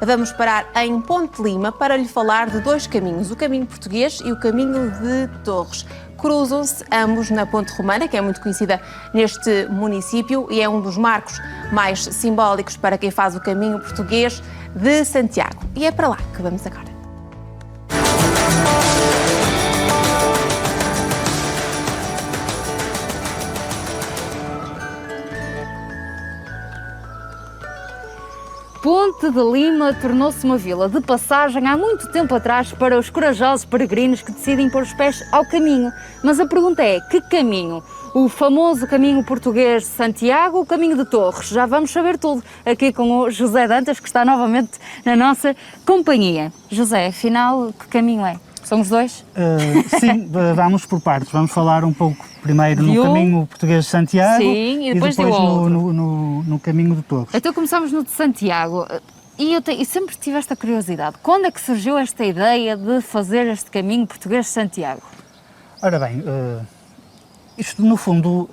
Vamos parar em Ponte Lima para lhe falar de dois caminhos, o caminho português e o caminho de Torres. Cruzam-se ambos na Ponte Romana, que é muito conhecida neste município e é um dos marcos mais simbólicos para quem faz o caminho português de Santiago. E é para lá que vamos agora. Ponte de Lima tornou-se uma vila de passagem há muito tempo atrás para os corajosos peregrinos que decidem pôr os pés ao caminho. Mas a pergunta é, que caminho? O famoso caminho português de Santiago ou o caminho de Torres? Já vamos saber tudo aqui com o José Dantas, que está novamente na nossa companhia. José, afinal, que caminho é? São os dois? Sim, vamos por partes. Vamos falar um pouco primeiro no caminho português de Santiago. Sim, e depois no caminho de Torres. Então começamos no de Santiago. E sempre tive esta curiosidade. Quando é que surgiu esta ideia de fazer este caminho português de Santiago? Ora bem, isto no fundo,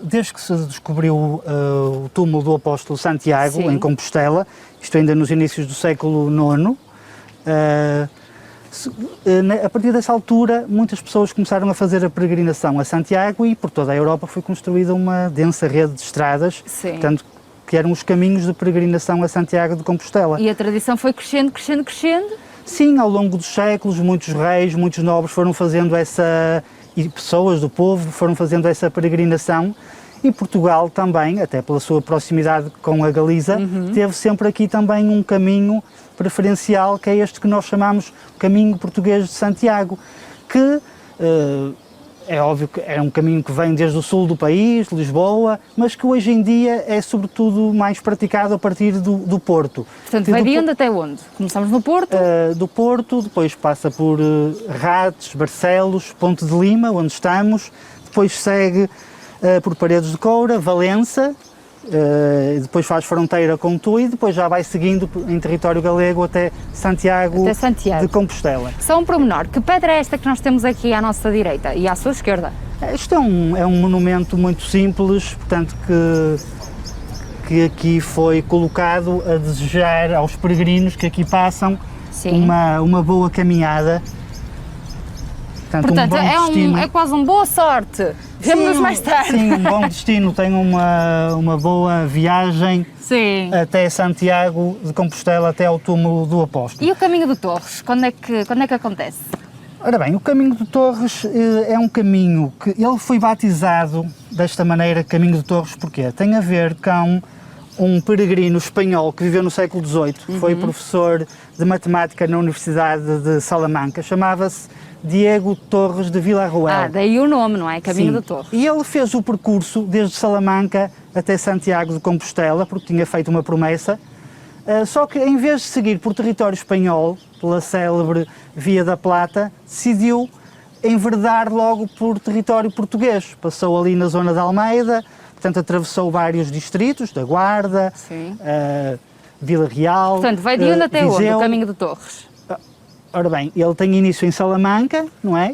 desde que se descobriu o túmulo do apóstolo Santiago, Sim, em Compostela, isto ainda nos inícios do século IX, a partir dessa altura, muitas pessoas começaram a fazer a peregrinação a Santiago e por toda a Europa foi construída uma densa rede de estradas, portanto, que eram os caminhos de peregrinação a Santiago de Compostela. E a tradição foi crescendo, crescendo, crescendo? Sim, ao longo dos séculos, muitos reis, muitos nobres foram fazendo e pessoas do povo foram fazendo essa peregrinação. E Portugal também, até pela sua proximidade com a Galiza, teve sempre aqui também um caminho preferencial, que é este que nós chamamos Caminho Português de Santiago, que é óbvio que é um caminho que vem desde o sul do país, Lisboa, mas que hoje em dia é sobretudo mais praticado a partir do Porto. Portanto, vai de onde até onde? Começamos no Porto? Do Porto, depois passa por Rates, Barcelos, Ponte de Lima, onde estamos, depois segue por Paredes de Coura, Valença, depois faz fronteira com Tui e depois já vai seguindo em território galego até Santiago de Compostela. Só um pormenor, que pedra é esta que nós temos aqui à nossa direita e à sua esquerda? Isto é um monumento muito simples, portanto que aqui foi colocado a desejar aos peregrinos que aqui passam uma boa caminhada. Portanto, é quase uma boa sorte. Vemo-nos mais tarde. Sim, um bom destino. Tem uma boa viagem até Santiago de Compostela, até ao túmulo do apóstolo. E o caminho de Torres, quando é que acontece? Ora bem, o caminho de Torres é um caminho que ele foi batizado desta maneira, Caminho de Torres, porquê? Tem a ver com um peregrino espanhol que viveu no século XVIII, foi professor de matemática na Universidade de Salamanca, chamava-se Diego Torres de Villarroel. Daí o nome, não é? Caminho de Torres. E ele fez o percurso desde Salamanca até Santiago de Compostela, porque tinha feito uma promessa, só que em vez de seguir por território espanhol, pela célebre Via da Plata, decidiu enverdar logo por território português. Passou ali na zona de Almeida, portanto atravessou vários distritos, da Guarda, Vila Real, portanto, vai de onde até onde, o Caminho de Torres? Ora bem, ele tem início em Salamanca, não é?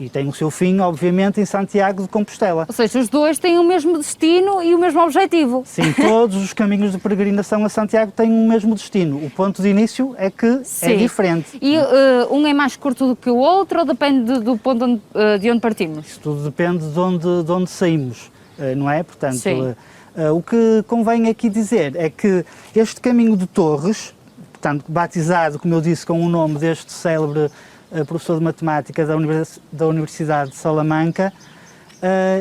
E tem o seu fim, obviamente, em Santiago de Compostela. Ou seja, os dois têm o mesmo destino e o mesmo objetivo. Sim, todos os caminhos de peregrinação a Santiago têm o mesmo destino. O ponto de início é que é diferente. E um é mais curto do que o outro ou depende do ponto de onde partimos? Isso tudo depende de onde saímos, não é? Portanto, o que convém aqui dizer é que este caminho de Torres, portanto, batizado, como eu disse, com o nome deste célebre professor de matemática da Universidade de Salamanca,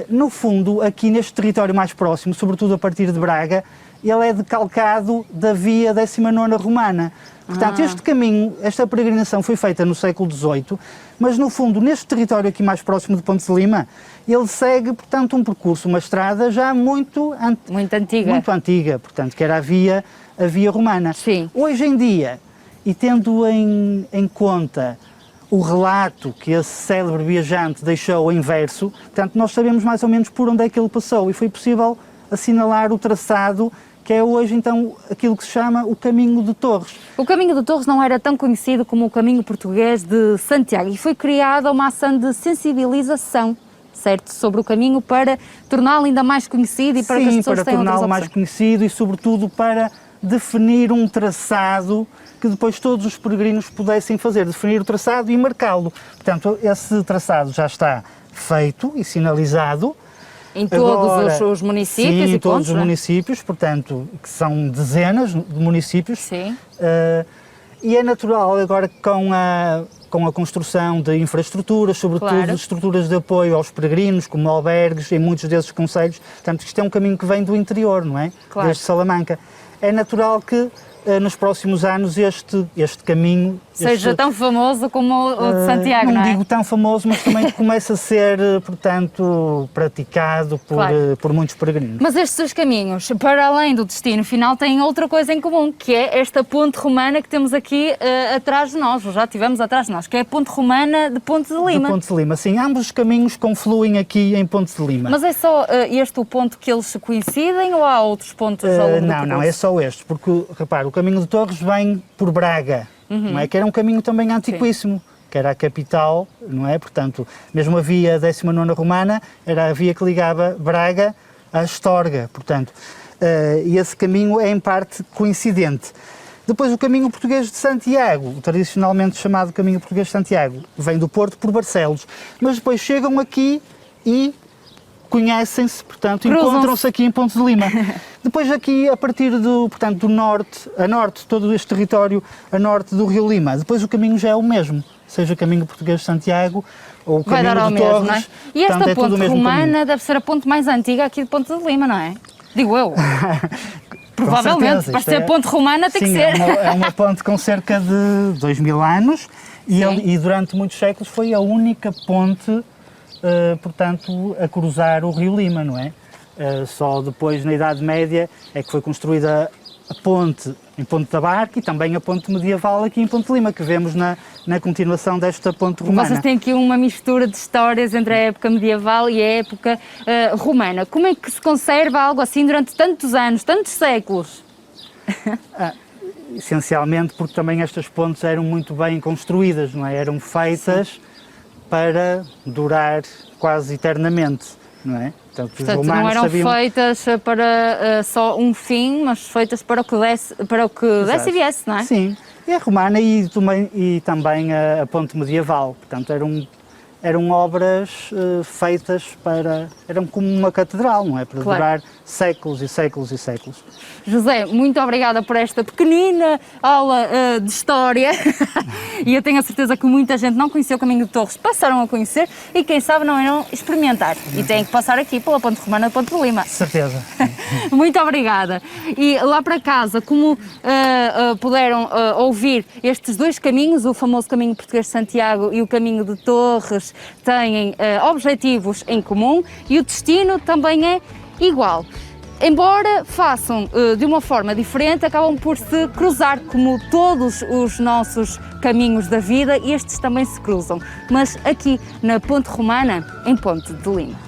no fundo, aqui neste território mais próximo, sobretudo a partir de Braga, ele é decalcado da Via 19ª Romana. Portanto, este caminho, esta peregrinação foi feita no século XVIII, mas no fundo, neste território aqui mais próximo de Ponte de Lima, ele segue, portanto, um percurso, uma estrada já muito antiga, portanto, que era a Via Romana. Sim. Hoje em dia, e tendo em conta o relato que esse célebre viajante deixou em verso, portanto, nós sabemos mais ou menos por onde é que ele passou e foi possível assinalar o traçado que é hoje, então, aquilo que se chama o Caminho de Torres. O Caminho de Torres não era tão conhecido como o Caminho Português de Santiago e foi criada uma ação de sensibilização, certo, sobre o caminho para torná-lo ainda mais conhecido e para que as pessoas tenham outras opções. Sim, para torná-lo mais conhecido e, sobretudo, para definir um traçado que depois todos os peregrinos pudessem fazer, definir o traçado e marcá-lo. Portanto, esse traçado já está feito e sinalizado. Em todos os municípios sim, e em todos pontos, os municípios, portanto, que são dezenas de municípios. Sim. E é natural agora com a construção de infraestruturas, sobretudo Claro. de estruturas de apoio aos peregrinos, como albergues, em muitos desses concelhos. Portanto, isto é um caminho que vem do interior, não é? Claro. Desde Salamanca. É natural que nos próximos anos este caminho Seja tão famoso como o de Santiago, não é? Não digo tão famoso, mas também começa a ser, portanto, praticado por muitos peregrinos. Mas estes dois caminhos, para além do destino final, têm outra coisa em comum, que é esta ponte romana que temos aqui atrás de nós, ou já tivemos atrás de nós, que é a ponte romana de Ponte de Lima. De Ponte de Lima, sim. Ambos os caminhos confluem aqui em Ponte de Lima. Mas é só este o ponto que eles se coincidem ou há outros pontos ao longo do Não, percurso? é só este, porque, repara, o caminho de Torres vem por Braga, não é? Que era um caminho também antiquíssimo, que era a capital, não é? Portanto, mesmo a via 19ª romana era a via que ligava Braga a Astorga, portanto, e esse caminho é em parte coincidente. Depois o caminho português de Santiago, tradicionalmente chamado caminho português de Santiago, vem do Porto por Barcelos, mas depois chegam aqui e conhecem-se, portanto, encontram-se aqui em Ponte de Lima. Depois aqui, a partir portanto, do norte, a norte, todo este território a norte do Rio Lima, depois o caminho já é o mesmo, seja o caminho português de Santiago ou o Vai caminho dar ao de mesmo, Torres. não é? E esta portanto, é tudo o ponte mesmo romana caminho. deve ser a ponte mais antiga aqui de Ponte de Lima, não é? Digo eu. Com Provavelmente, certeza, para isto ser ponte romana tem sim, que ser. É uma ponte com cerca de 2000 anos e durante muitos séculos foi a única ponte, portanto, a cruzar o Rio Lima, não é? Só depois, na Idade Média, é que foi construída a ponte em Ponte da Barca e também a ponte medieval aqui em Ponte de Lima, que vemos na continuação desta ponte romana. Vocês têm aqui uma mistura de histórias entre a época medieval e a época romana. Como é que se conserva algo assim durante tantos anos, tantos séculos? Essencialmente porque também estas pontes eram muito bem construídas, não é? Eram feitas para durar quase eternamente, não é? Portanto, não eram feitas para só um fim, mas feitas para o que desse e viesse, não é? Sim, e a romana e também a ponte medieval, portanto eram obras feitas eram como uma catedral, não é? Para durar séculos e séculos e séculos. José, muito obrigada por esta pequenina aula de história e eu tenho a certeza que muita gente não conheceu o Caminho de Torres, passaram a conhecer e quem sabe não irão experimentar e têm que passar aqui pela Ponte Romana de Ponte de Lima. Certeza. Muito obrigada. E lá para casa, como puderam ouvir, estes dois caminhos, o famoso Caminho Português de Santiago e o Caminho de Torres, têm objetivos em comum e o destino também é igual. Embora façam de uma forma diferente, acabam por se cruzar, como todos os nossos caminhos da vida, estes também se cruzam, mas aqui na Ponte Romana, em Ponte de Lima.